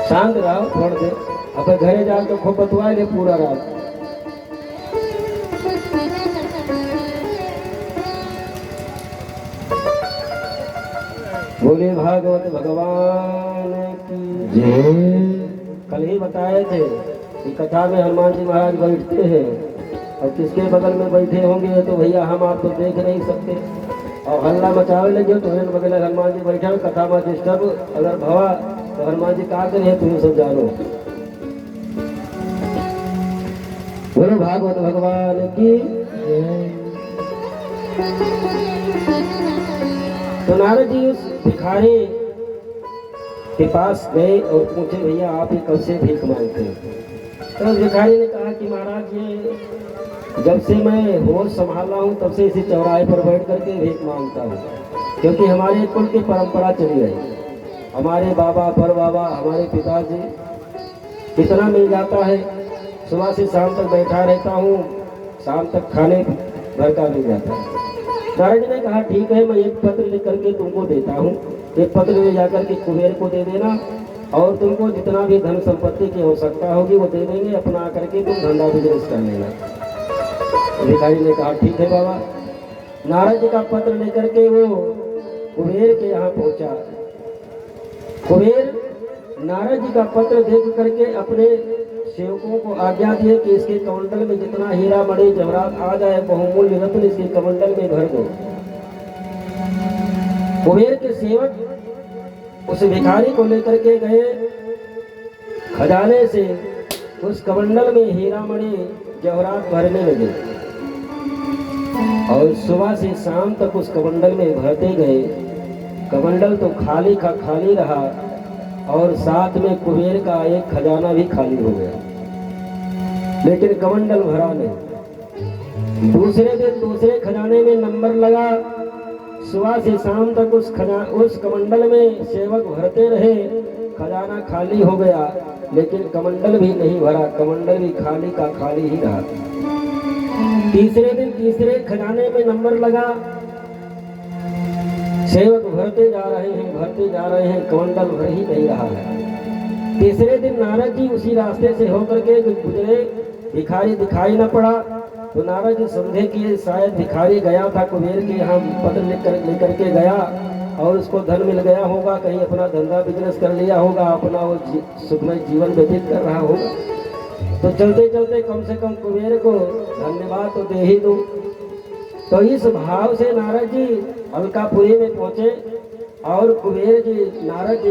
शांत रहो थोड़ी देर। अब घरे जाओ तो खूब बतवाए ले पूरा रात। बोले भागवत भगवान की जय। कल ही बताए थे कि कथा में हनुमान जी महाराज बैठते हैं और किसके बगल में बैठे होंगे तो भैया हम आप तो देख नहीं सकते और हल्ला मचावे लगे तो बगल हनुमान जी बैठे कथा में डिस्टर्ब अगर भवा तो हनुमान जी का करे तुम्हें सब जानो। बोलो भागवत भगवान की जय। तो नारद जी उस भिखारी के पास गए और पूछे भैया आप ये कब से भीख मांगते हैं? तो उस भिखारी ने कहा कि महाराज ये जब से मैं होश संभाला हूँ तब से इसी चौराहे पर बैठ करके भीख मांगता हूँ, क्योंकि हमारे कुल की परंपरा चली गई। हमारे बाबा पर बाबा हमारे पिताजी कितना मिल जाता है, सुबह से शाम तक बैठा रहता हूँ, शाम तक खाने भर का मिल जाता है। नारद ने कहा ठीक है मैं एक पत्र लिख करके तुमको देता हूँ, एक पत्र ले जाकर के कुबेर को दे देना और तुमको जितना भी धन संपत्ति की आवश्यकता होगी वो दे देंगे, अपना करके तुम धंधा बिजनेस कर लेना। भिखारी ने कहा ठीक है बाबा। नारद जी का पत्र लेकर के वो कुबेर के यहाँ पहुंचा। कुबेर नारद जी का पत्र देख करके अपने सेवकों को आज्ञा दिए कि इसके कमंडल में जितना हीरा मणि जवाहरात आ जाए बहुमूल्य रत्न इसके कमंडल में भर दो। कुबेर के सेवक उस भिखारी को लेकर के गए, खजाने से उस कमंडल में हीरा मणि जवाहरात भरने लगे और सुबह से शाम तक उस कमंडल में भरते गए। कमंडल तो खाली का खाली रहा और साथ में कुबेर का एक खजाना भी खाली हो गया, लेकिन कमंडल भरा नहीं। दूसरे दिन दूसरे खजाने में नंबर लगा, सुबह से शाम तक उस कमंडल में सेवक भरते रहे, खजाना खाली हो गया लेकिन कमंडल भी नहीं भरा, कमंडल भी खाली का खाली ही रहा। तीसरे दिन तीसरे खजाने में नंबर लगा, सेवक भरते जा रहे हैं, कमंडल भर ही नहीं रहा है। तीसरे दिन नारद जी उसी रास्ते से होकर के गुजरे, भिखारी दिखाई न पड़ा तो नारद जी समझे कि शायद भिखारी गया था कुबेर के यहाँ, पत्र लेकर के गया और उसको धन मिल गया होगा, कहीं अपना धंधा बिजनेस कर लिया होगा, अपना वो सुखमय जीवन व्यतीत कर रहा होगा। तो चलते चलते कम से कम कुबेर को धन्यवाद तो दे ही दूं। तो इस भाव से नारद जी अलकापुरी में पहुंचे और कुबेर जी नारद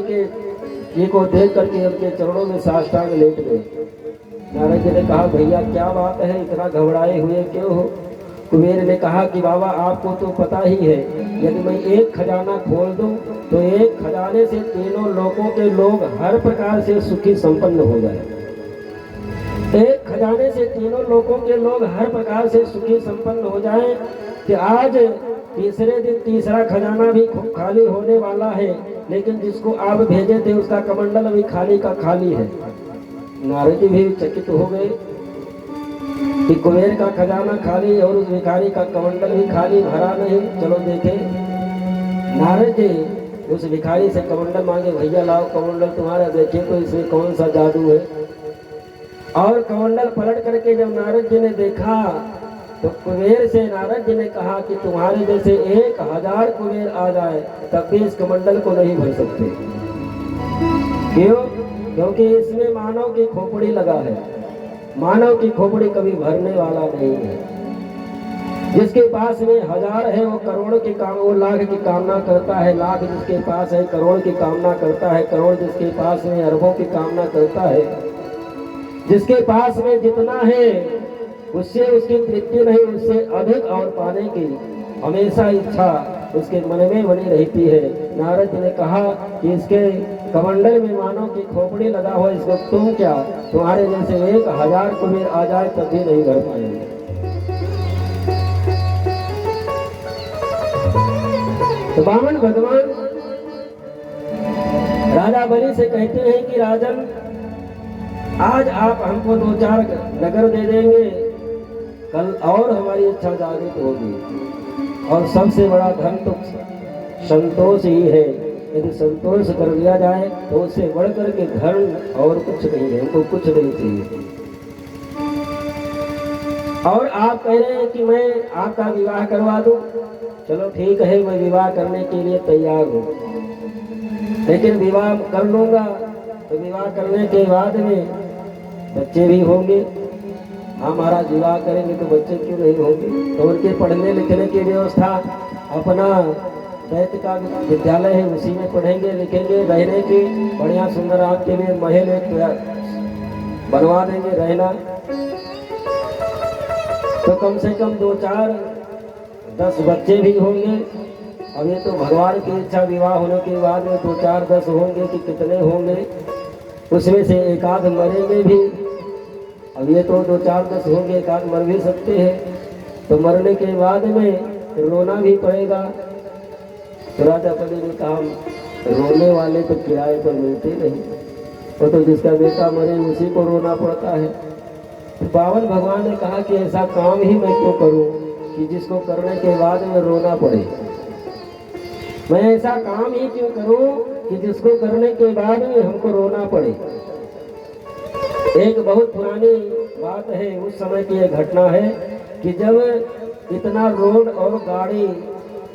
जी को देख करके उनके चरणों में साष्टांग लेट गए। नारद जी ने कहा भैया क्या बात है, इतना घबराए हुए क्यों हो? कुबेर ने कहा कि बाबा आपको तो पता ही है, यदि मैं एक खजाना खोल दूं तो एक खजाने से तीनों लोगों के लोग हर प्रकार से सुखी संपन्न हो जाए। एक खजाने से तीनों लोगों के लोग हर प्रकार से सुखी संपन्न हो जाएं। कि आज तीसरे दिन तीसरा खजाना भी खाली होने वाला है, लेकिन जिसको आप भेजे थे उसका कमंडल अभी खाली का खाली है। नारद जी भी चकित हो गए कि कुबेर का खजाना खाली और उस भिखारी का कमंडल भी खाली, भरा नहीं। चलो देखे। नारद जी उस भिखारी से कमंडल मांगे, भैया लाओ कमंडल तुम्हारा, देखे तो इसमें कौन सा जादू है। और कमंडल पलट करके जब नारद जी ने देखा तो कुबेर से नारद जी ने कहा कि तुम्हारे जैसे 1000 कुबेर आ जाए तब भी इस कमंडल को नहीं भर सकते। क्यों? क्योंकि इसमें मानव की खोपड़ी लगा है, मानव की खोपड़ी कभी भरने वाला नहीं है। जिसके पास में 1000 है वो करोड़ की काम, वो लाख की कामना करता है, लाख जिसके पास है करोड़ की कामना करता है, करोड़ जिसके पास में अरबों की कामना करता है। जिसके पास में जितना है उससे उसकी तृप्ति नहीं, उससे अधिक और पाने की हमेशा इच्छा उसके मन में बनी रहती है। नारद जी ने कहा कि इसके कमंडल में मानव की खोपड़ी लगा हुआ, इसको तुम क्या, तुम्हारे जैसे 1000 कुबेर आ जाए तब भी नहीं भर पाएंगे। तो वामन भगवान राजा बलि से कहते हैं कि राजन आज आप हमको 2-4 नगर दे देंगे, कल और हमारी इच्छा जागृत होगी। और सबसे बड़ा धन तो संतोष ही है, यदि संतोष कर दिया जाए तो उससे बढ़कर के धर्म और कुछ नहीं है, हमको कुछ नहीं चाहिए। और आप कह रहे हैं कि मैं आपका विवाह करवा दूं, चलो ठीक है, मैं विवाह करने के लिए तैयार हूँ, लेकिन विवाह कर लूंगा तो विवाह करने के बाद में बच्चे भी होंगे। हमारा विवाह करेंगे तो बच्चे क्यों नहीं होंगे? तो उनके पढ़ने लिखने की व्यवस्था, अपना दैत्य का विद्यालय है उसी में पढ़ेंगे लिखेंगे, रहने की बढ़िया सुंदर आपके लिए महल एक बनवा देंगे रहना। तो कम से कम 2-4-10 बच्चे भी होंगे। अब ये तो भगवान की इच्छा, विवाह होने के बाद में 2-4-10 होंगे कि कितने होंगे, उसमें से एक आध मरेंगे भी। अब ये तो 2-4-10 होंगे, एक आध मर भी सकते हैं, तो मरने के बाद में रोना भी पड़ेगा। तो राजा बलि ने कहा रोने वाले तो किराए पर मिलते नहीं, वो तो जिसका बेटा मरे उसी को रोना पड़ता है। तो बावन भगवान ने कहा कि ऐसा काम ही मैं क्यों करूं कि जिसको करने के बाद में रोना पड़े। मैं ऐसा काम ही क्यों करूं कि जिसको करने के बाद में हमको रोना पड़े। एक बहुत पुरानी बात है, उस समय की एक घटना है कि जब इतना रोड और गाड़ी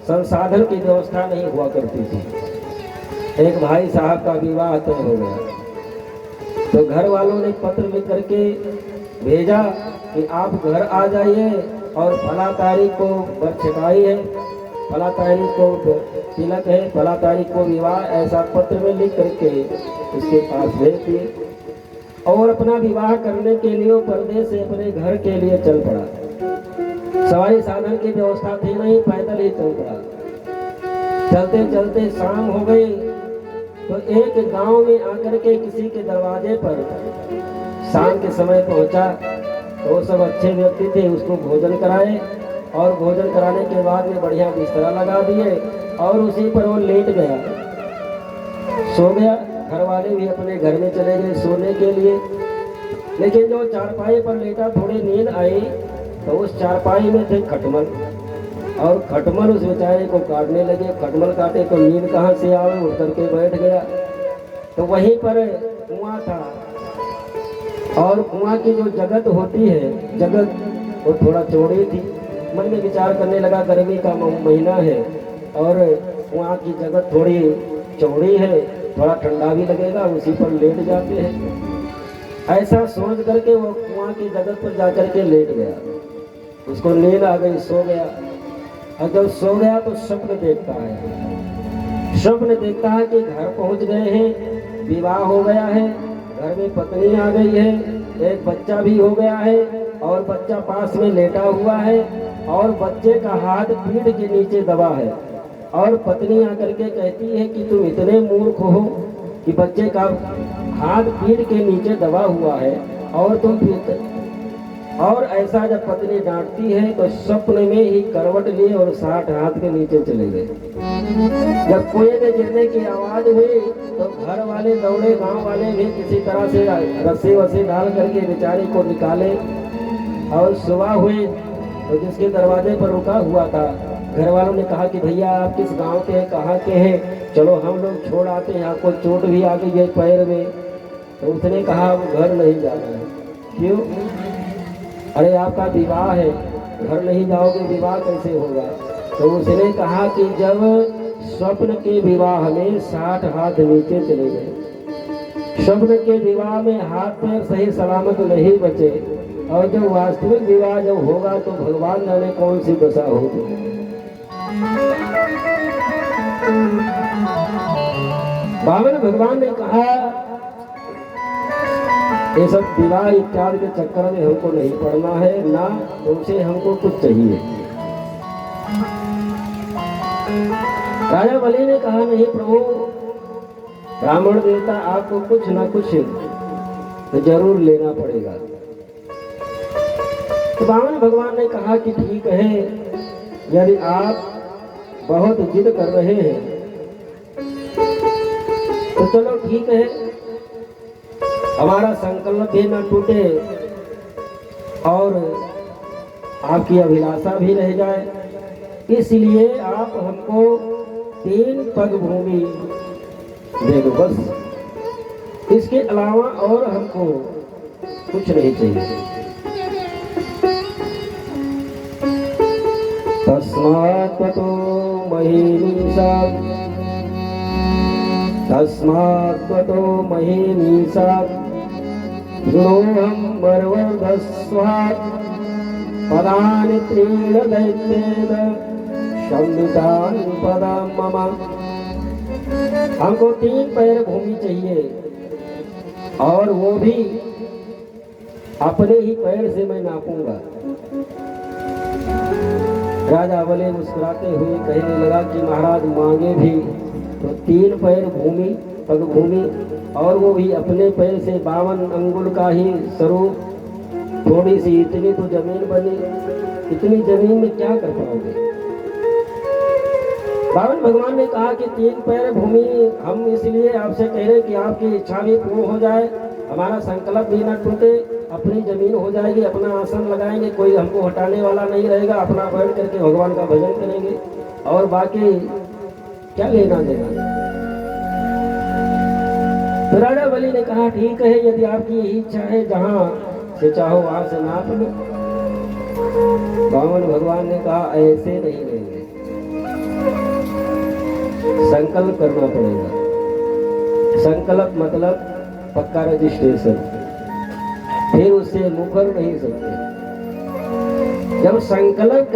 संसाधन की व्यवस्था नहीं हुआ करती थी। एक भाई साहब का विवाह तय हो गया, तो घर वालों ने पत्र लिख करके भेजा कि आप घर आ जाइए और फला तारीख को बरछकाई है, फला तारीख को तिलक है, फला तारीख को विवाह, ऐसा पत्र में लिख करके उसके पास भेज दिए। और अपना विवाह करने के लिए वो परदेश से अपने घर के लिए चल पड़ा। सवारी साधन की व्यवस्था थी नहीं, पैदल ही चल पड़ा। चलते चलते शाम हो गई, तो एक गांव में आकर के किसी के दरवाजे पर शाम के समय पहुंचा। तो वो सब अच्छे व्यक्ति थे, उसको भोजन कराए और भोजन कराने के बाद में बढ़िया बिस्तरा लगा दिए और उसी पर वो लेट गया, सो गया। घर वाले भी अपने घर में चले गए सोने के लिए, लेकिन जो चारपाई पर लेटा थोड़ी नींद आई तो उस चारपाई में थे खटमल, और खटमल उस बेचारे को काटने लगे। खटमल काटे तो नींद कहाँ से आवे, उठ करके बैठ गया। तो वहीं पर कुआं था, और कुआं की जो जगत होती है, जगत वो थोड़ा चौड़ी थी। मन में विचार करने लगा गर्मी का महीना है और कुआं की जगत थोड़ी चौड़ी है, थोड़ा ठंडा भी लगेगा, उसी पर लेट जाते हैं। ऐसा सोच करके वो कुआं की जगत पर जाकर के लेट गया। उसको नींद आ गई, सो गया। और जब सो गया तो स्वप्न देखता है। स्वप्न देखता है कि घर पहुंच गए हैं, विवाह हो गया है, घर में पत्नी आ गई है, एक बच्चा भी हो गया है और बच्चा पास में लेटा हुआ है और बच्चे का हाथ पीठ के नीचे दबा है। और पत्नी आकर के कहती है कि तुम इतने मूर्ख हो कि बच्चे का हाथ पीठ के नीचे दबा हुआ है और तुम और ऐसा जब पत्नी डांटती है तो स्वप्न में ही करवट लिए और 60 हाथ के नीचे चले गए। जब कुएं में गिरने की आवाज हुई तो घर वाले दौड़े, गांव वाले भी किसी तरह से रस्सी वस्सी डाल करके बेचारे को निकाले। और सुबह हुई तो जिसके दरवाजे पर रुका हुआ था, घर वालों ने कहा कि भैया आप किस गांव के हैं, कहाँ के हैं, चलो हम लोग छोड़ आते हैं, आपको चोट भी आ गई है पैर में। तो उसने कहा वो घर नहीं जाना है। क्यों? अरे आपका विवाह है, घर नहीं जाओगे, विवाह कैसे होगा? तो उसने कहा कि जब स्वप्न के विवाह में 60 हाथ नीचे चले गए, स्वप्न के विवाह में हाथ पैर सही सलामत नहीं बचे, और जब वास्तविक विवाह जब होगा तो भगवान जाने कौन सी दशा होगी। बावन भगवान ने कहा ये सब विवाह इत्यादि के चक्कर में हमको नहीं पड़ना है, ना तुमसे हमको कुछ चाहिए। राजा बलि ने कहा नहीं प्रभु, ब्राह्मण देवता आपको कुछ ना कुछ तो जरूर लेना पड़ेगा। तो बावन भगवान ने कहा कि ठीक है, यदि आप बहुत जिद कर रहे हैं तो चलो ठीक है, हमारा संकल्प भी न टूटे और आपकी अभिलाषा भी रह जाए। इसलिए आप हमको 3 पग भूमि दे दो बस, इसके अलावा और हमको कुछ नहीं चाहिए। तस्मात् त्वतो महीमीसा, तस्मात् त्वतो महीमीसा शृणोऽहं वरवर्धस्वात् पदानि त्रीण दैत्येन संवितानि पदं मम। हमको 3 पैर भूमि चाहिए और वो भी अपने ही पैर से मैं नापूंगा। राजा बलि मुस्कुराते हुए कहने लगा कि महाराज मांगे भी तो 3 पैर भूमि, पग भूमि, और वो भी अपने पैर से 52 अंगुल का ही स्वरूप, थोड़ी सी इतनी तो जमीन बनी, इतनी जमीन में क्या कर पाओगे। बावन भगवान ने कहा कि 3 पैर भूमि हम इसलिए आपसे कह रहे कि आपकी इच्छा भी पूर्ण हो जाए, हमारा संकल्प भी न टूटे, अपनी जमीन हो जाएगी, अपना आसन लगाएंगे, कोई हमको हटाने वाला नहीं रहेगा, अपना बैठ करके भगवान का भजन करेंगे और बाकी क्या लेना देना। तो राजा बलि ने कहा ठीक है, यदि आपकी यही इच्छा है, जहाँ से चाहो वहां से नाप लो। बावन भगवान ने कहा ऐसे नहीं लेंगे, संकल्प करना पड़ेगा। संकल्प मतलब पक्का रजिस्ट्रेशन, फिर उससे मुकर नहीं सकते। जब संकल्प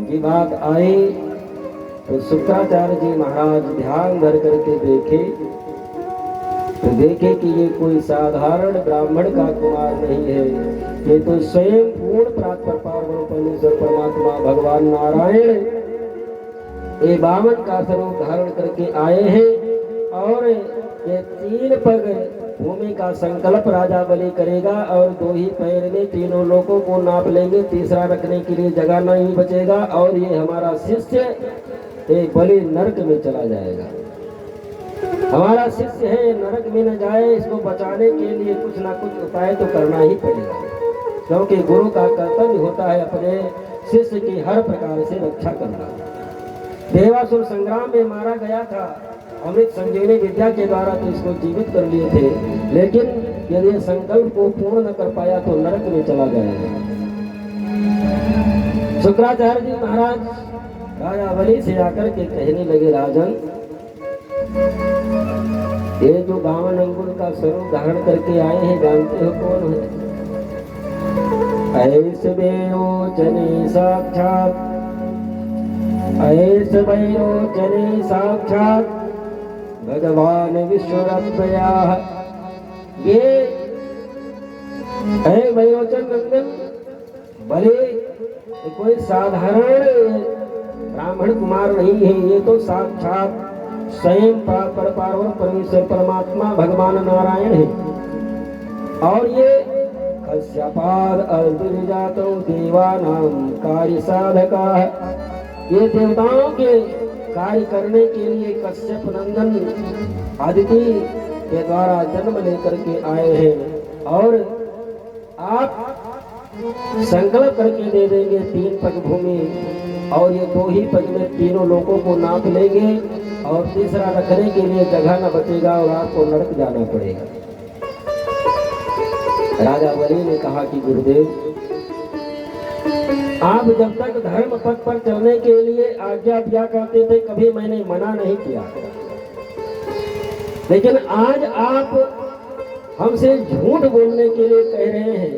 की बात आई तो शुक्राचार्य जी महाराज ध्यान धर करके देखे तो देखे कि ये कोई साधारण ब्राह्मण का कुमार नहीं है, ये तो स्वयं पूर्ण प्राप्त पार्वण परमेश्वर परमात्मा भगवान नारायण ये 52 का स्वरूप धारण करके आए हैं। और ये 3 पग भूमि का संकल्प राजा बलि करेगा और 2 ही पैर में तीनों लोगों को नाप लेंगे, तीसरा रखने के लिए जगह नहीं बचेगा और ये हमारा शिष्य एक बलि नरक में चला जाएगा। हमारा शिष्य है, नरक में न जाए, इसको बचाने के लिए कुछ ना कुछ उपाय तो करना ही पड़ेगा, क्योंकि गुरु का कर्तव्य होता है अपने शिष्य की हर प्रकार से रक्षा करना। देवासुर संग्राम में मारा गया था, अमृत संजीवनी विद्या के द्वारा तो इसको जीवित कर लिए थे, लेकिन यदि संकल्प को पूर्ण न कर पाया तो नरक में चला जाएगा। शुक्राचार्य जी महाराज राजा बलि से आकर के कहने लगे राजन, ये जो 52 अंगुल का स्वरूप धारण करके आए हैं जानते हो कौन है? ऐस वैरोचने साक्षात, ऐस वैरोचने साक्षात भगवान विश्वरत्मयाः। ये है वैरोचन नंदन भले कोई साधारण ब्राह्मण कुमार नहीं है, ये तो साक्षात स्वयं पार्वण परमेश्वर परमात्मा भगवान नारायण है। और ये कश्यपाद अर्धजातो देवानां कार्य साधका, ये देवताओं के कार्य करने के लिए कश्यप नंदन आदिति के द्वारा जन्म लेकर के आए हैं। और आप संकल्प करके दे देंगे 3 पग भूमि और ये 2 ही पग में तीनों लोगों को नाप लेंगे और तीसरा रखने के लिए जगह न बचेगा और आपको नरक जाना पड़ेगा। राजा बलि ने कहा कि गुरुदेव, आप जब तक धर्म पथ पर चलने के लिए आज्ञा दिया करते थे कभी मैंने मना नहीं किया, लेकिन आज आप हमसे झूठ बोलने के लिए कह रहे हैं,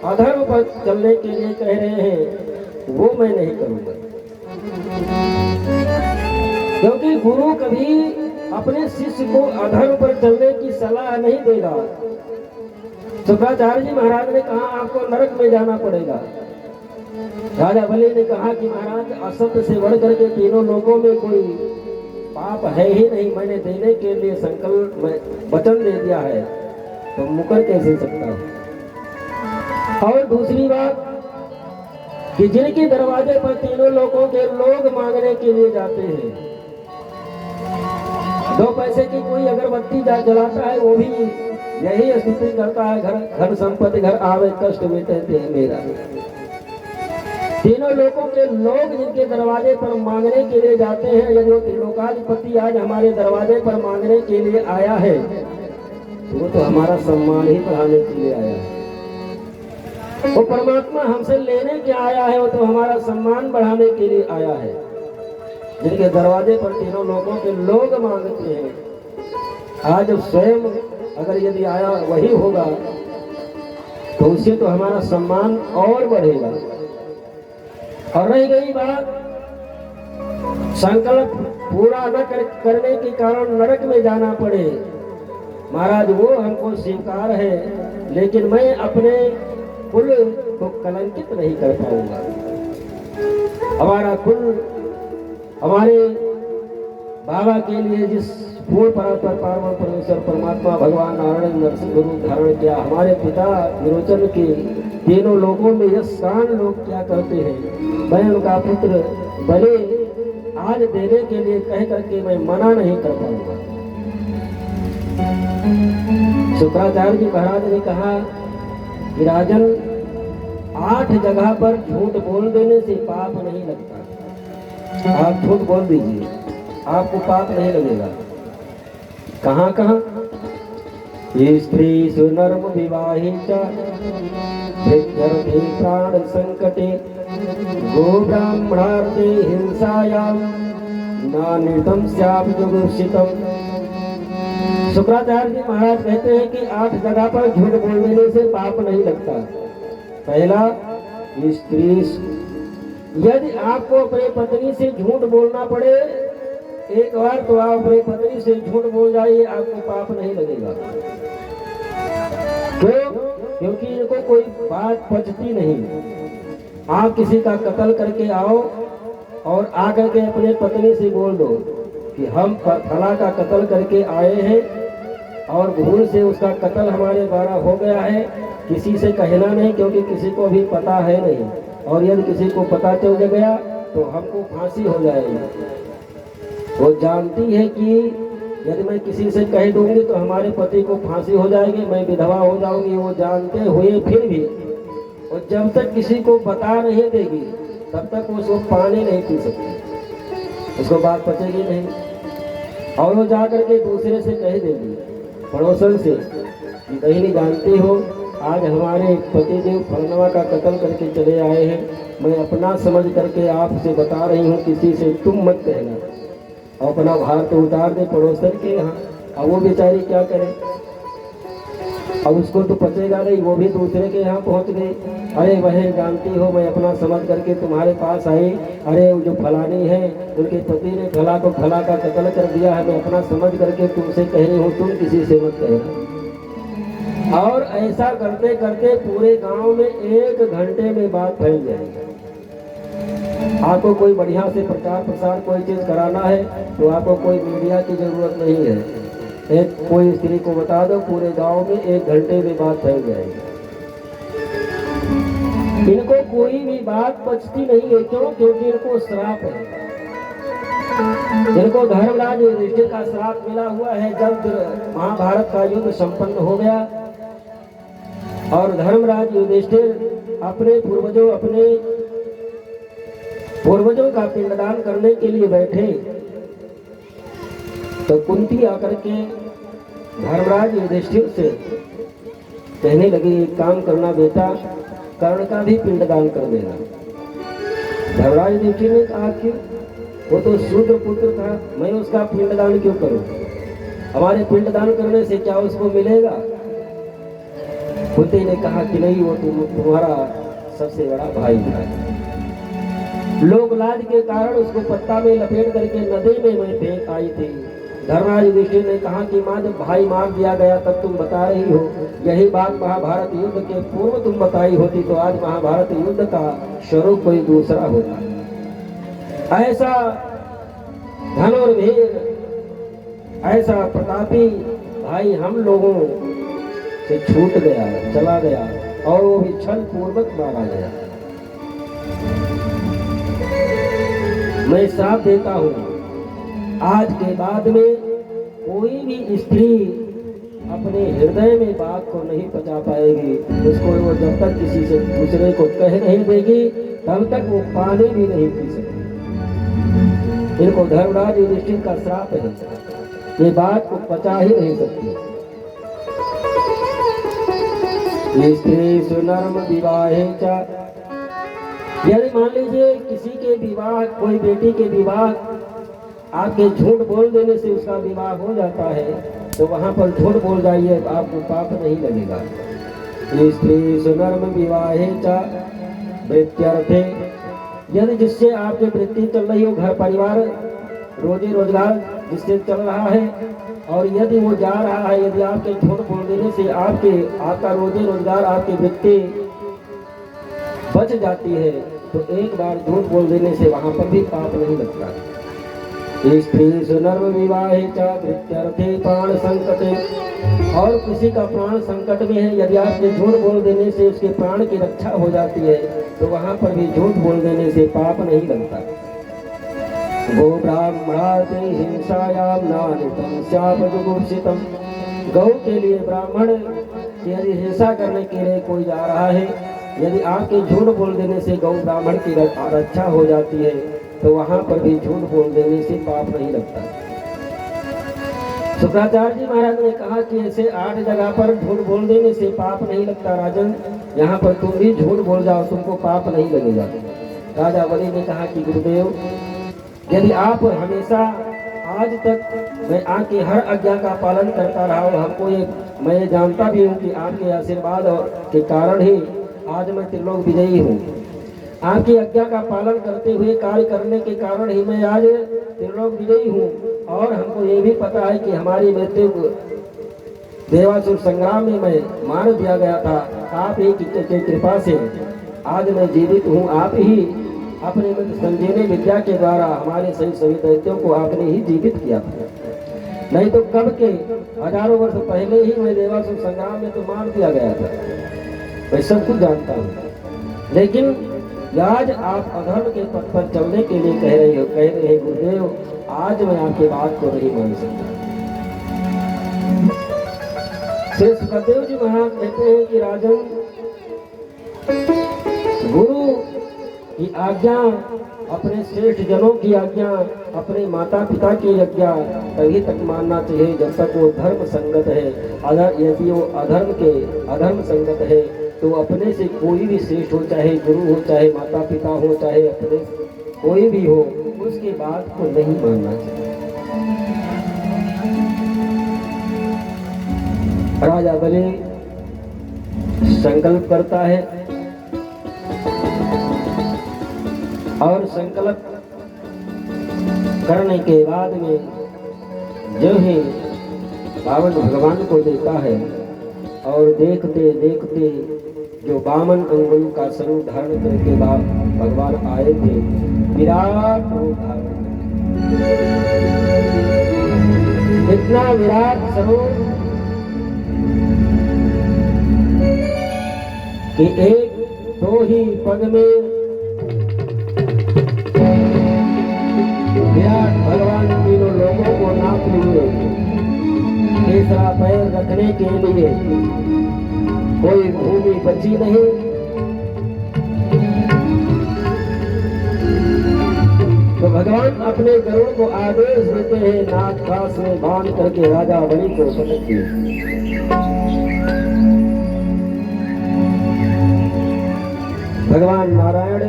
अधर्म पर चलने के लिए कह रहे हैं, वो मैं नहीं करूंगा। क्योंकि गुरु कभी अपने शिष्य को अधर्म पर चलने की सलाह नहीं देगा। शुक्राचार्य जी महाराज ने कहा आपको नरक में जाना पड़ेगा। राजा बलि ने कहा कि महाराज असत्य से बढ़ करके तीनों लोगों में कोई पाप है ही नहीं, मैंने देने के लिए संकल्प वचन दे दिया है, तो मुकर कैसे सकता हूं। और दूसरी बात कि जिनके दरवाजे पर तीनों लोगों के लोग मांगने के लिए जाते हैं, 2 पैसे की कोई अगरबत्ती जलाता है, वो भी यही स्तुति करता है, घर घर संपत्ति घर आवे कष्ट मिटे मेरा। तीनों लोगों के लोग जिनके दरवाजे पर मांगने के लिए जाते हैं, यदि वो त्रिलोकाधिपति आज हमारे दरवाजे पर मांगने के लिए आया है तो वो तो हमारा सम्मान ही बढ़ाने के लिए आया है। वो परमात्मा हमसे लेने क्या आया है, वो तो हमारा सम्मान बढ़ाने के लिए आया है। जिनके दरवाजे पर तीनों लोगों के लोग मांगते हैं, आज स्वयं अगर यदि आया वही होगा तो उससे तो हमारा सम्मान और बढ़ेगा। और रह गई बात संकल्प पूरा न करने के कारण नरक में जाना पड़े, महाराज वो हमको स्वीकार है, लेकिन मैं अपने कुल को कलंकित नहीं कर पाऊंगा। हमारा कुल हमारे बाबा के लिए जिस पूर्ण परात्पर पावन परमेश्वर परमात्मा भगवान नारायण नरसिंह रूप धारण किया, हमारे पिता विरोचन के तीनों लोगों में यह शान लोग क्या करते हैं, मैं उनका पुत्र भले आज देने के लिए कह करके मैं मना नहीं कर पाऊंगा। शुक्राचार्य जी महाराज ने कहा कि राजन 8 जगह पर झूठ बोल देने से पाप नहीं लगता। आप झूठ बोल दीजिए, आपको पाप नहीं लगेगा। कहाँ कहाँ? स्त्री सुनर्म विवाहिता प्राण संकटे गो ब्राह्मणार्थे हिंसायाम नानितम स्याम जुगुप्सितम। शुक्राचार्य जी महाराज कहते हैं कि 8 जगह पर झूठ बोल देने से पाप नहीं लगता। पहला, स्त्री, यदि आपको अपनी पत्नी से झूठ बोलना पड़े एक बार तो आप अपनी पत्नी से झूठ बोल जाइए, आपको पाप नहीं लगेगा। क्यों? क्योंकि इनको कोई बात पचती नहीं। आप किसी का कत्ल करके आओ और आकर के अपने पत्नी से बोल दो कि हम फला का कत्ल करके आए हैं और भूल से उसका कत्ल हमारे द्वारा हो गया है, किसी से कहना नहीं क्योंकि किसी को भी पता है नहीं, और यदि किसी को पता चल गया तो हमको फांसी हो जाएगी। वो जानती है कि यदि मैं किसी से कह दूंगी तो हमारे पति को फांसी हो जाएगी, मैं विधवा हो जाऊंगी। वो जानते हुए फिर भी वो जब तक किसी को बता नहीं देगी तब तक वो उसको पानी नहीं पी सकती, उसको बात पचेगी नहीं। और वो जा करके दूसरे से कह देगी, पड़ोसन से, कि बहनी जानती हो आज हमारे पतिदेव फलनवा का कत्ल करके चले आए हैं, मैं अपना समझ करके आपसे बता रही हूँ, किसी से तुम मत कहना। अपना भार तो उतार दे पड़ोसन के यहाँ। अब वो बेचारी क्या करे, अब उसको तो पचेगा नहीं, वो भी दूसरे के यहाँ पहुँच गई। अरे बहन जानती हो मैं अपना समझ करके तुम्हारे पास आई, अरे जो फलानी है उनके पति ने फला को फला का कत्ल कर दिया है, मैं अपना समझ करके तुमसे कह रही हूँ, तुम किसी से मत कहना। और ऐसा करते करते पूरे गांव में 1 घंटे में बात फैल जाएगी। आपको कोई बढ़िया से प्रचार प्रसार कोई चीज कराना है तो आपको कोई मीडिया की जरूरत नहीं है, एक कोई स्त्री को बता दो, पूरे गांव में 1 घंटे में बात फैल जाएगी। इनको कोई भी बात पचती नहीं है। क्यों? क्योंकि इनको श्राप है। इनको धर्मराज युधिष्ठिर का श्राप मिला हुआ है। जब महाभारत का युद्ध संपन्न हो गया और धर्मराज युधिष्ठिर अपने पूर्वजों का पिंडदान करने के लिए बैठे तो कुंती आकर के धर्मराज युधिष्ठिर से कहने लगी, एक काम करना बेटा, कर्ण का भी पिंडदान कर देना। धर्मराज युधिष्ठिर ने कहा क्यों? वो तो शूद्र पुत्र था, मैं उसका पिंडदान क्यों करूं? हमारे पिंडदान करने से क्या उसको मिलेगा? कुंती ने कहा कि नहीं, वो तुम्हारा सबसे बड़ा भाई था। लोग लाज के कारण उसको पत्ता में लपेट करके नदी में मैं फेंक आई थी। धर्मराज युधिष्ठिर ने कहा कि माँ जब भाई मार दिया गया तब तुम बता रही हो, यही बात महाभारत युद्ध के पूर्व तुम बताई होती तो आज महाभारत युद्ध का स्वरूप कोई दूसरा होता। ऐसा धनुर्वीर, ऐसा प्रतापी भाई हम लोगों से छूट गया, चला गया, और वो भी छल पूर्वक मारा गया। मैं श्राप देता हूँ, आज के बाद में कोई भी स्त्री अपने हृदय में बात को नहीं पचा पाएगी। उसको वो जब तक किसी से दूसरे को कह नहीं देगी तब तक वो पानी भी नहीं पी सकते। इनको धर्मराज युधिष्ठिर का श्राप है, ये बात को पचा ही नहीं सकती। स्त्री सुनर्म विवाहे चा, यदि मान लीजिए किसी के विवाह, कोई बेटी के विवाह आपके झूठ बोल देने से उसका विवाह हो जाता है, तो वहां पर झूठ बोल जाइए, आपको पाप नहीं लगेगा। स्त्री सुनर्म विवाहे चा वृत्त्यर्थे, यदि जिससे आपकी वृत्ति चल रही हो, घर परिवार रोजी रोजगार जिससे चल रहा है, और यदि वो जा रहा है, यदि आपके झूठ बोल देने से आपका रोजी रोजगार, आपकी वृत्ति बच जाती है, तो एक बार झूठ बोल देने से वहां पर भी पाप नहीं लगता। स्त्री सुनर्म विवाहे च वृत्त्यर्थे प्राण संकटे, और किसी का प्राण संकट में है, यदि आपके झूठ बोल देने से उसके प्राण की रक्षा हो जाती है, तो वहां पर भी झूठ बोल देने से पाप नहीं लगता। गो ब्राह्मणाते हिंसायाम नानितम स्यापजुगुप्सितम, गौ के लिए ब्राह्मण की यदि हिंसा करने के लिए कोई जा रहा है, यदि आपके झूठ बोल देने से गौ ब्राह्मण की रक्षा हो जाती है, तो वहां पर भी झूठ बोल देने से पाप नहीं लगता। शुक्राचार्य जी महाराज ने कहा कि ऐसे 8 जगह पर झूठ बोल देने से पाप नहीं लगता राजन, यहाँ पर तुम भी झूठ बोल जाओ, तुमको पाप नहीं लगेगा। राजा बलि ने कहा कि गुरुदेव, यदि आप हमेशा आज तक मैं आपकी हर आज्ञा का पालन करता रहा हूँ, हमको ये मैं जानता भी हूँ कि आपके आशीर्वाद के कारण ही आज मैं त्रिलोक विजयी हूँ। आपकी आज्ञा का पालन करते हुए कार्य करने के कारण ही मैं आज त्रिलोक विजयी हूँ, और हमको ये भी पता है कि हमारी मृत्यु देवासुर संग्राम में मैं मार दिया गया था, आप ही की कृपा से आज मैं जीवित हूँ। आप ही अपने संजीवनी विद्या के द्वारा हमारे सभी दैत्यों को आपने ही जीवित किया था, नहीं तो कब के हजारों वर्ष पहले ही मैं देवासुर संग्राम में तो मार दिया गया था। मैं सब कुछ जानता हूँ, लेकिन आज आप अधर्म के पथ पर चलने के लिए कह रहे हैं गुरुदेव, आज मैं आपकी बात को नहीं मान सकता। श्री सुखदेव जी महाराज कहते हैं कि राजन, गुरु की आज्ञा, अपने श्रेष्ठ जनों की आज्ञा, अपने माता पिता की आज्ञा तभी तक मानना चाहिए जब तक वो धर्म संगत है। यदि वो अधर्म संगत है, तो अपने से कोई भी श्रेष्ठ हो, चाहे गुरु हो, चाहे माता पिता हो, चाहे अपने कोई भी हो, उसकी बात को नहीं मानना चाहिए। राजा बलि संकल्प करता है, और संकल्प करने के बाद में जो ही रावण भगवान को देखता है, और देखते देखते जो 52 अंगुल का स्वरूप धारण करके भगवान आए थे, विराट रूप धारण, इतना विराट स्वरूप कि 1-2 ही पग में विराट भगवान तीनों लोगों को नाप लिए। तीसरा पैर रखने के लिए कोई भूमि बची नहीं। तो भगवान अपने गरुड़ को आदेश देते हैं, नाग घास में बांध करके राजा बलि को पटक दिए। भगवान नारायण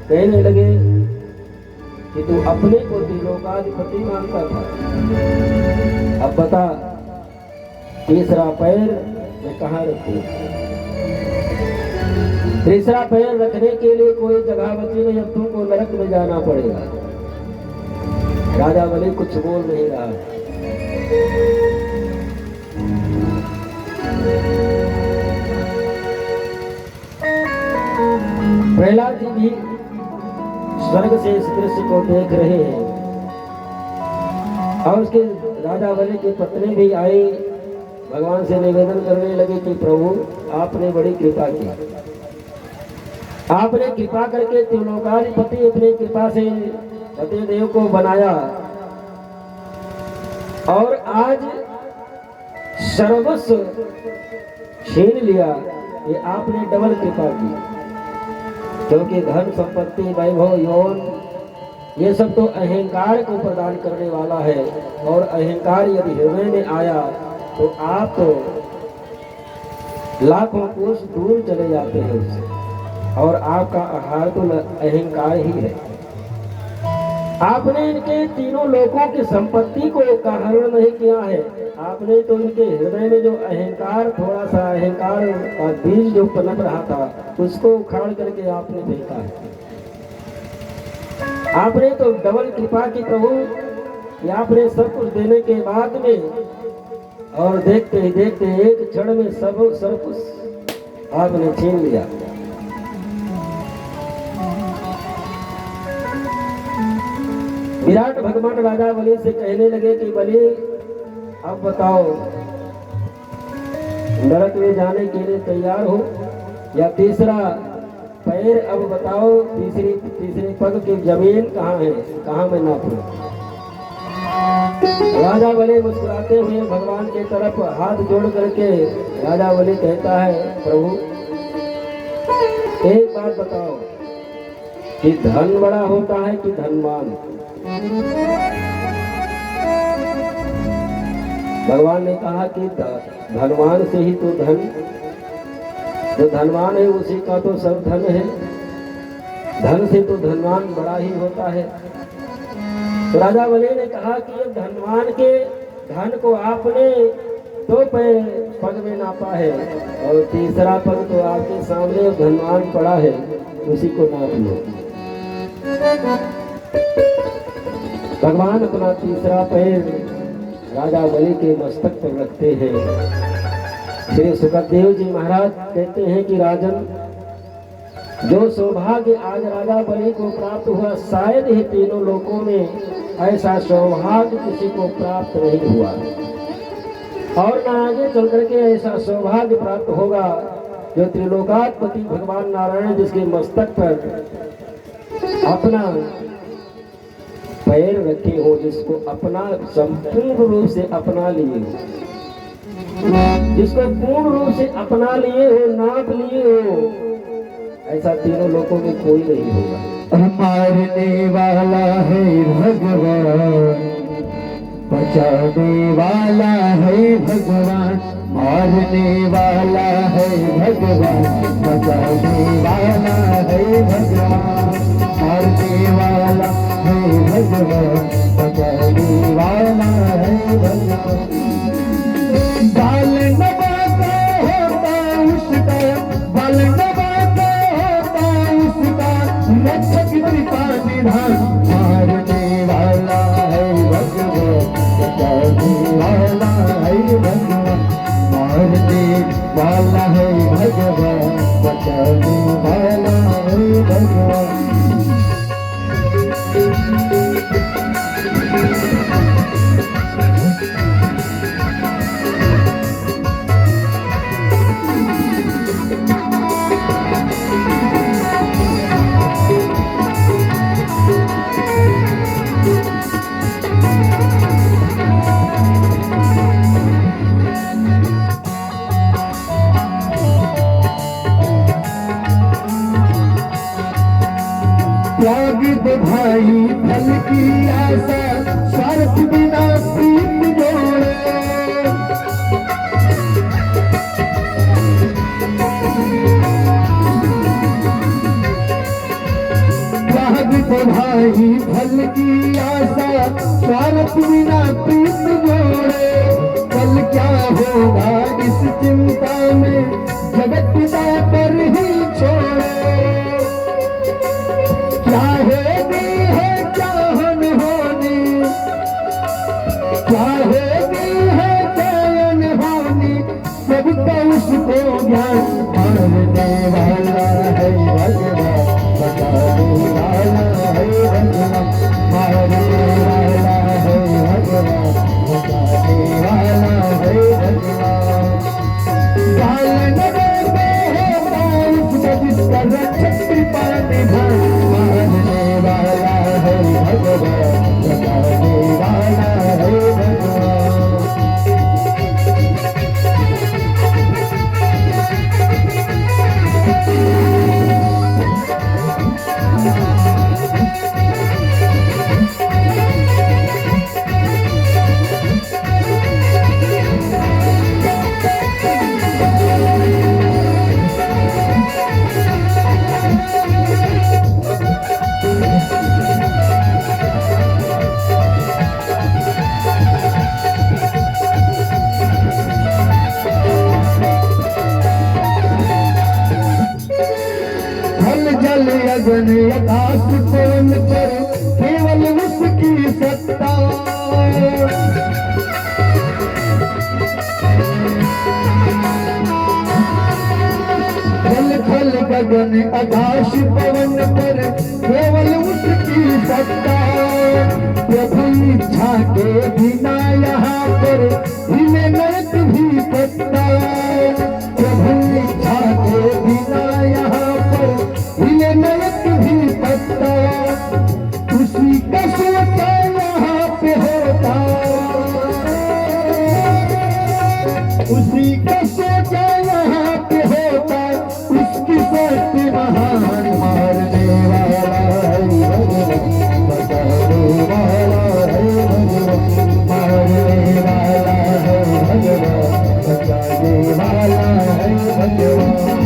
कहने लगे कि तू अपने को त्रिलोकाधिपति मानता था, अब बता तीसरा पैर मैं कहाँ रखूं? तीसरा पैर रखने के लिए कोई जगह बची नहीं, अब तुमको नरक में जाना पड़ेगा। राजा बलि कुछ बोल नहीं रहा। प्रहलाद जी भी स्वर्ग से इस दृश्य को देख रहे हैं, और उसके राजा बलि की पत्नी भी आई, भगवान से निवेदन करने लगे कि प्रभु आपने बड़ी कृपा की, आपने कृपा करके त्रिलोकाधिपति अपने कृपा से पतिदेव को बनाया, और आज सर्वस्व छीन लिया, ये आपने डबल कृपा की। क्योंकि धन संपत्ति वैभव यौन ये सब तो अहंकार को प्रदान करने वाला है, और अहंकार यदि हृदय में आया तो आप तो लाखों कोस दूर चले जाते हैं उससे, और आपका आहार तो अहंकार ही है। आपने इनके तीनों लोगों की संपत्ति को का हरण नहीं किया है, आपने तो इनके हृदय में जो अहंकार, थोड़ा सा अहंकार का बीज जो पनप रहा था उसको उखाड़ करके आपने फेंका है। आपने तो डबल कृपा की प्रभु कि आपने सब कुछ देने के बाद में, और देखते ही देखते एक क्षण में सब कुछ आपने छीन लिया। विराट भगवान राजा बलि से कहने लगे कि बलि अब बताओ, नरक में जाने के लिए तैयार हो, या तीसरा पैर अब बताओ, तीसरे पग की जमीन कहाँ है, कहाँ मैं नापूं। राजा बलि मुस्कुराते हुए भगवान के तरफ हाथ जोड़ करके राजा बलि कहता है, प्रभु एक बात बताओ कि धन बड़ा होता है कि धनवान। भगवान ने कहा कि धनवान से ही तो धन, जो धनवान है उसी का तो सब धन है, धन से तो धनवान बड़ा ही होता है। तो राजा बलि ने कहा कि ये धनवान के धन को आपने दो पग में नापा है, और तीसरा पग तो आपके सामने धनवान पड़ा है, उसी को नाप लो। भगवान अपना तीसरा पैर राजा बलि के मस्तक पर रखते हैं। श्री सुखदेव जी महाराज कहते हैं कि राजन, जो सौभाग्य आज राजा बलि को प्राप्त हुआ, शायद ही तीनों लोकों में ऐसा सौभाग्य किसी को प्राप्त नहीं हुआ, और न आगे चल करके ऐसा सौभाग्य प्राप्त होगा जो त्रिलोकाधिपति भगवान नारायण जिसके मस्तक पर अपना पैर रखे हो, जिसको अपना संपूर्ण रूप से अपना लिए हो, जिसको पूर्ण रूप से अपना लिए हो, नाप लिए हो, ऐसा तीनों लोगों में कोई नहीं होगा। मारने वाला है भगवान, बचाने वाला है भगवान, मारने वाला है भगवान, बचाने वाला है भगवान, मारने वाला है भगवान, बचाने वाला है भगवान। बाल नवाता होता उसका, बाल नवाता होता उसका, रक्षक कृपा निधान, मारने वाला है भगवान, बचाने वाला है भगवान, मारने वाला है भगवान, बचाने वाला है भगवान। त्यागित भाई फल की आशा, स्वार्थ बिना प्रीत जोड़े, त्यागित भाई फल की आशा, स्वार्थ बिना प्रीत जोड़े, कल क्या होगा इस चिंता में, जगत पिता पर ही छोड़े। क्या होनी है क्या अनहोनी, क्या होनी है क्या अनहोनी, सबका उसको ज्ञान, मारने वाला है भगवान, बचाने वाला है भगवान, मारने वाला है भगवान, बचाने वाला है भगवान। बाल नवाते होता उसका, जिसका रक्षक कृपा निधान, मारने वाला है भगवान, बचाने वाला है भगवान। गगन आकाश कौन पर केवल उसकी सत्ता। खल खल गगन आकाश पवन पर केवल उसकी सत्ता। प्रभु इच्छा के बिना यहाँ पर हिले नरक भी पत्ता। प्रभु इच्छा के बिना यहाँ पर हिले नरक भी पत्ता। उसी का सोचा यहाँ पे होता, उसी का सोचा यहाँ पे होता। उसकी शक्ति महान, मारने वाला है भगवान, बचाने वाला है भगवान, मारने वाला है भगवान, बचाने वाला है भगवान।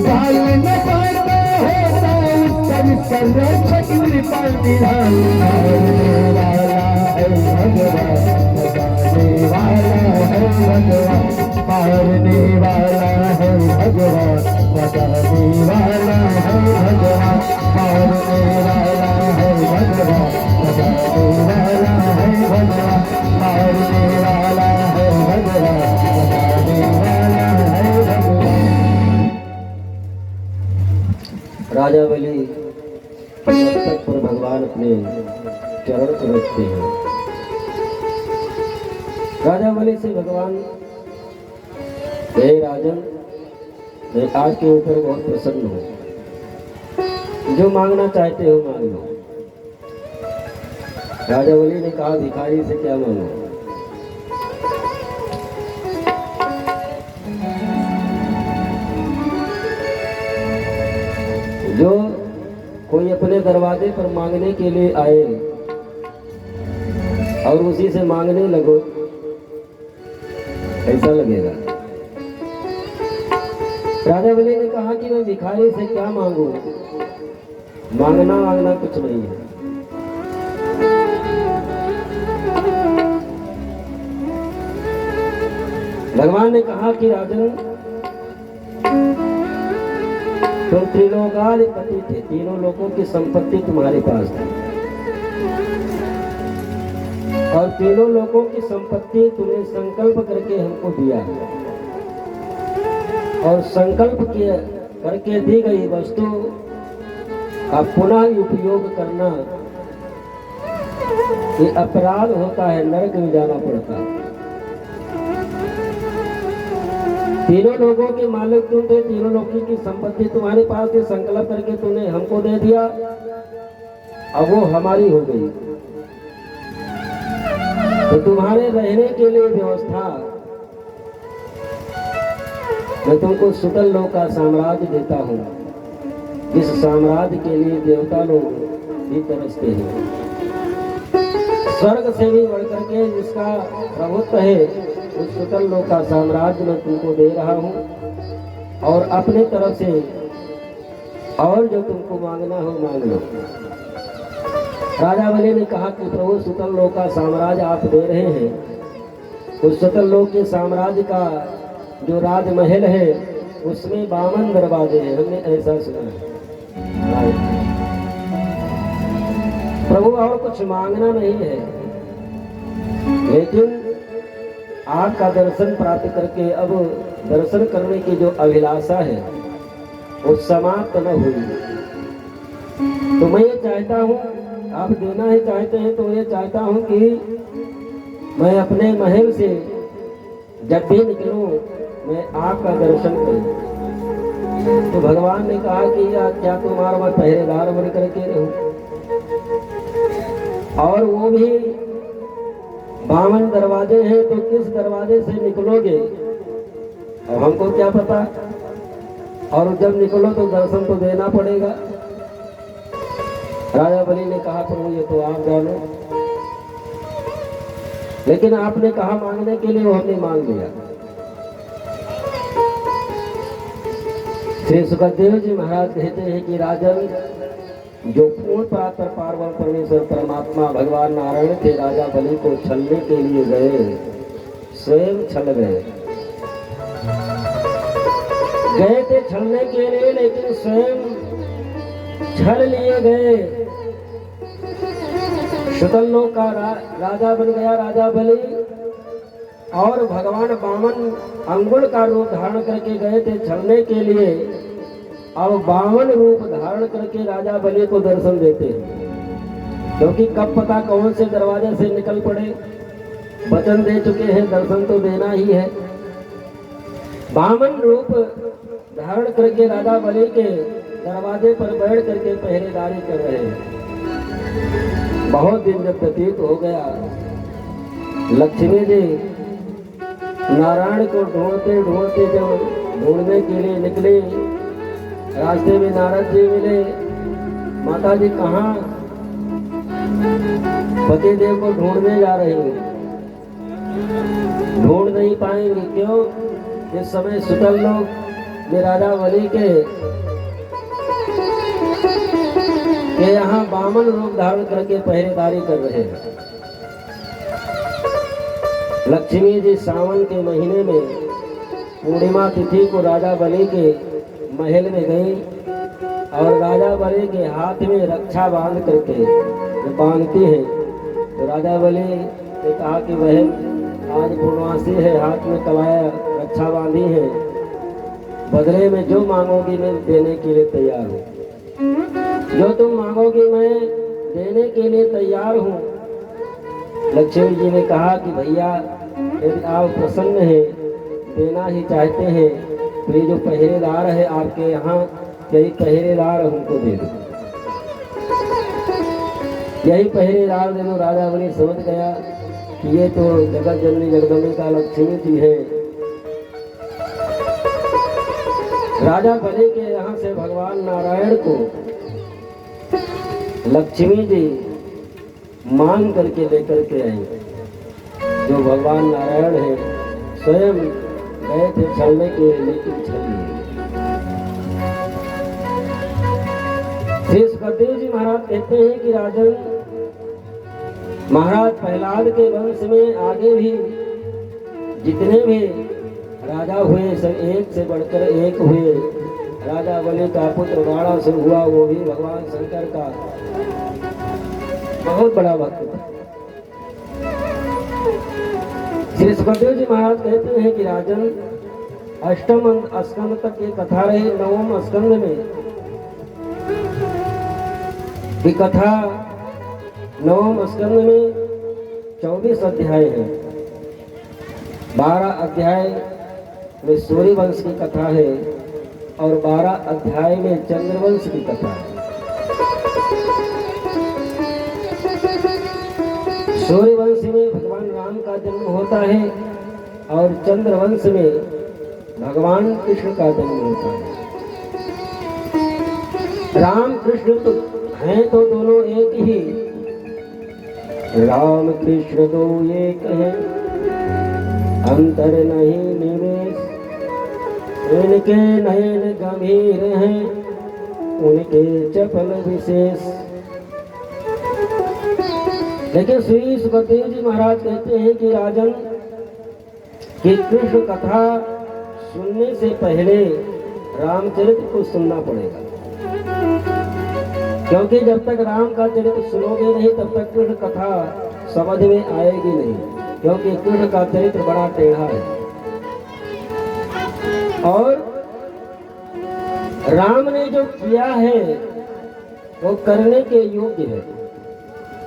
बाल न पाता होता उत्तम संरक्षक कृपा निधान, मारने वाला है भगवान, बचाने वाला है भगवान, मारने वाला है भगवान, बचाने वाला है भगवान, मारने वाला है भगवान, बचाने वाला है भगवान, मारने वाला है भगवान, बचाने वाला है भगवान। राजा बलि मस्तक पर भगवान अपने चरण को रखते हैं। राजा बलि से भगवान, हे राजन, मैं आज के ऊपर बहुत प्रसन्न हूँ, जो मांगना चाहते हो मांग लो। राजा बलि ने कहा, भिखारी से क्या मांगो? जो कोई अपने दरवाजे पर मांगने के लिए आए और उसी से मांगने लगो, कैसा लगेगा? राजा बलि ने कहा कि मैं भिखारी से क्या मांगू, मांगना कुछ नहीं है। भगवान ने कहा कि राजन, तुम त्रिलोकाधिपति थे, तीनों लोगों की संपत्ति तुम्हारे पास थी और तीनों लोगों की संपत्ति तुमने संकल्प करके हमको दिया और संकल्प करके दी गई वस्तु का पुनः उपयोग करना ये अपराध होता है, नरक में जाना पड़ता है। तीनों लोगों के मालिक तुम थे, तीनों लोगों की संपत्ति तुम्हारे पास थी, संकल्प करके तुमने हमको दे दिया, अब वो हमारी हो गई। तो तुम्हारे रहने के लिए व्यवस्था, मैं तुमको सुतल लोक का साम्राज्य देता हूँ, जिस साम्राज्य के लिए देवता लोग भी तरसते हैं। स्वर्ग से भी बढ़कर के जिसका प्रभुत्व है, उस सुतल लोक का साम्राज्य मैं तुमको दे रहा हूँ और अपने तरफ से और जो तुमको मांगना हो मांग लो। राजा बलि ने कहा कि प्रभु, सुतल लोक का साम्राज्य आप दे रहे हैं, उस सुतल लोक के साम्राज्य का जो राजमहल है उसमें 52 दरवाजे हैं, हमने ऐसा सुना है। प्रभु और कुछ मांगना नहीं है, लेकिन आपका दर्शन प्राप्त करके अब दर्शन करने की जो अभिलाषा है वो समाप्त न हुई। तो मैं ये चाहता हूँ, आप देना ही चाहते हैं तो ये चाहता हूँ कि मैं अपने महल से जब भी निकलूं मैं आपका दर्शन करूं। तो भगवान ने कहा कि क्या तुम्हारा मैं पहरेदार बन करके रहूं, और वो भी 52 दरवाजे हैं, तो किस दरवाजे से निकलोगे अब हमको क्या पता, और जब निकलो तो दर्शन तो देना पड़ेगा। राजा बलि ने कहा, प्रभु ये तो आप जानो, लेकिन आपने कहा मांगने के लिए, वो हमने मांग लिया। श्री सुखदेव जी महाराज कहते हैं कि राजन, जो पूर्ण प्रातः पार्वण परमेश्वर परमात्मा भगवान नारायण थे, राजा बलि को छलने के लिए गए, स्वयं छल गए थे छलने के लिए, लेकिन स्वयं छल लिए गए, शुतल लोक का राजा बन गया राजा बलि, और भगवान वामन अंगुल का रूप धारण करके गए थे छलने के लिए। अब वामन रूप धारण करके राजा बलि को दर्शन देते हैं, क्योंकि कब पता कौन से दरवाजे से निकल पड़े। वचन दे चुके हैं, दर्शन तो देना ही है। वामन रूप धारण करके राजा बलि के दरवाजे पर बैठ करके पहरेदारी कर रहे हैं। बहुत दिन जब व्यतीत हो गया, लक्ष्मी जी नारायण को ढूंढते ढूंढते जब ढूंढने के लिए निकले, रास्ते में नारद जी मिले। माता जी कहाँ? पतिदेव को ढूंढने जा रही हैं। ढूंढ नहीं पाएंगे, क्यों? इस समय शुतल लोग में राजा बलि के यहाँ वामन रूप धारण करके पहरेदारी कर रहे हैं। लक्ष्मी जी सावन के महीने में पूर्णिमा तिथि को राजा बलि के महल में गई, और राजा बलि के हाथ में रक्षा बांध करके बांधती है। तो राजा बलि ने कहा कि बहन, आज पूर्णवासी है, हाथ में कलाया रक्षा बांधी है, बदले में जो मांगोगी मैं देने के लिए तैयार हूँ। जो तुम मांगोगी मैं देने के लिए तैयार हूँ। लक्ष्मी जी ने कहा कि भैया, यदि आप प्रसन्न हैं, देना ही चाहते हैं, तो ये जो पहरेदार है आपके यहाँ, यही पहरेदार हमको दे दो, यही पहरेदार दे दो। राजा बलि समझ गया कि ये तो जगत जननी जगदम्बिका लक्ष्मी जी है। राजा बलि के यहाँ से भगवान नारायण को लक्ष्मी जी मांग करके लेकर के आई। जो भगवान नारायण है स्वयं गए थे छलने के लिए, लेकिन छल लिए। श्री सुखदेव जी महाराज कहते हैं कि राजन महाराज प्रहलाद के वंश में आगे भी जितने भी राजा हुए सब एक से बढ़कर एक हुए। राजा बलि का पुत्र बाणासुर हुआ, वो भी भगवान शंकर का बहुत बड़ा भक्त था। श्री सुखदेव जी महाराज कहते हैं कि राजन अष्टम स्कंद तक ये कथा रही। नवम स्कंद में ये कथा, नवम स्कंद में 24 अध्याय है। 12 अध्याय में सूर्य वंश की कथा है, और 12 अध्याय में चंद्रवंश की कथा है। सूर्य वंश में भगवान राम का जन्म होता है, और चंद्रवंश में भगवान कृष्ण का जन्म होता है। राम कृष्ण तो हैं तो दोनों एक ही, राम कृष्ण दो एक हैं, अंतर नहीं निवेश। इनके नयन गंभीर हैं, उनके चपल विशेष। लेकिन श्री सुखदेव जी महाराज कहते हैं कि राजन कि कृष्ण कथा सुनने से पहले रामचरित्र को सुनना पड़ेगा, क्योंकि जब तक राम का चरित्र सुनोगे नहीं तब तक कृष्ण कथा समझ में आएगी नहीं, क्योंकि कृष्ण का चरित्र बड़ा टेढ़ा है। और राम ने जो किया है वो करने के योग्य है।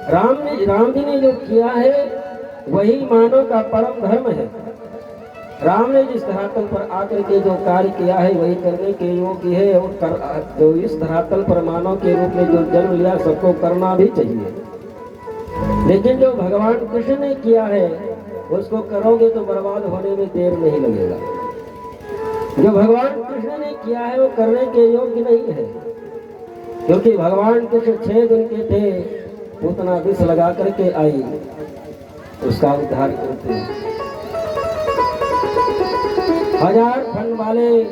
राम जी ने जो किया है वही मानव का परम धर्म है। राम ने जिस धरातल पर आकर के जो कार्य किया है वही करने के योग्य है, और जो इस धरातल पर मानव के रूप में जो जन्म लिया सबको करना भी चाहिए। लेकिन जो भगवान कृष्ण ने किया है उसको करोगे तो बर्बाद होने में देर नहीं लगेगा। जो भगवान कृष्ण ने किया है वो करने के योग्य नहीं है, क्योंकि भगवान कृष्ण 6 दिन के थे, उतना विष लगा करके आई, उसका उद्धार करते हैं। 1000 फन वाले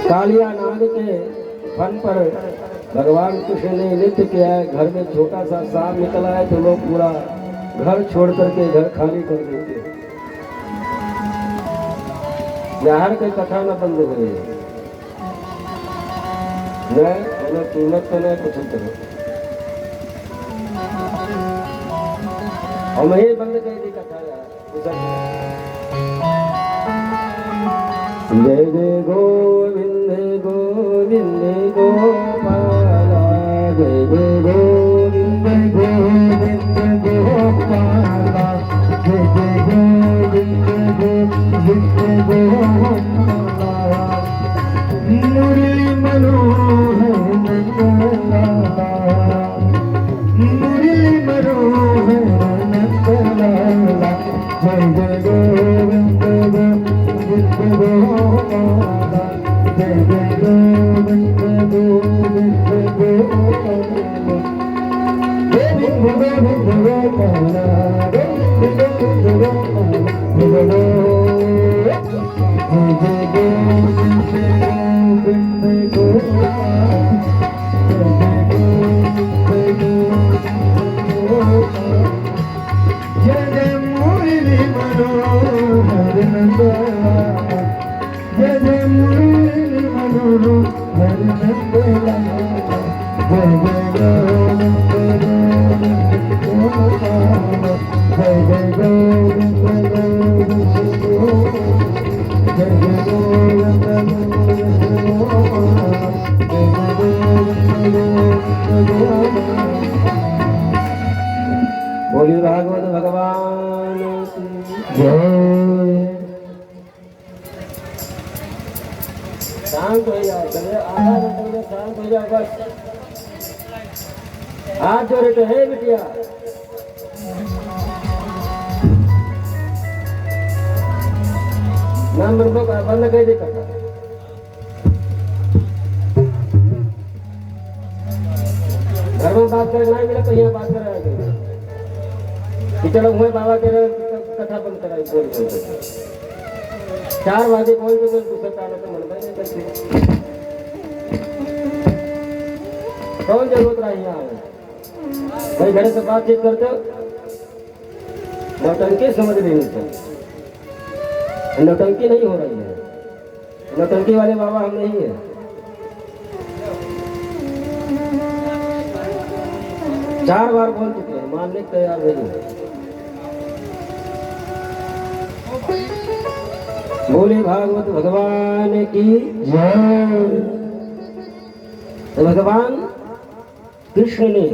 कालिया नाग के फन पर भगवान कृष्ण ने नृत्य किया है। घर में छोटा सा सांप निकला है तो लोग पूरा घर छोड़ करके घर खाली कर देते हैं। बाहर की कथा न बंद हुए, मैंने कीमत तो नहीं कुछ करो और मैं ये बंद कर दी कथा यार जय जय गोविंद गोविंद गोपाला जय जय गोविंद गोविंद गोपाला जय जय गोविंद गोविंद गोपाला मुरली मनोहर नंदलाला मुरली मनोहर नंदलाला जय जय गोविंद गोविंद गोपाला जय जय गोविंद गोविंद गोपाला गोविंद गोविंद गोपाला गोविंद गोविंद गोपाला बोलिए भागवत भगवान की जय। शांत हो जाओ, चलिए आधा घंटे में शांत हो जाओ बस। हाथ जोड़े तो है बिटिया। नाम बंदो का बंद कर दे कथा। घर में बात करना है मेरा, कहीं बात कर रहा है कि चलो हुए बाबा के कथा बंद कराई बोल बोल 4 बजे बोल के दूसरे तारों को मन में नहीं करती। कौन जरूरत रही यहाँ भाई, घर से बातचीत करते हो नौटंकी समझ रही है। नौटंकी नहीं हो रही है, नौटंकी वाले बाबा हम नहीं है। चार बार बोल चुके हैं, मानने को तैयार नहीं है। बोले भागवत भगवान की जय। तो भगवान कृष्ण ने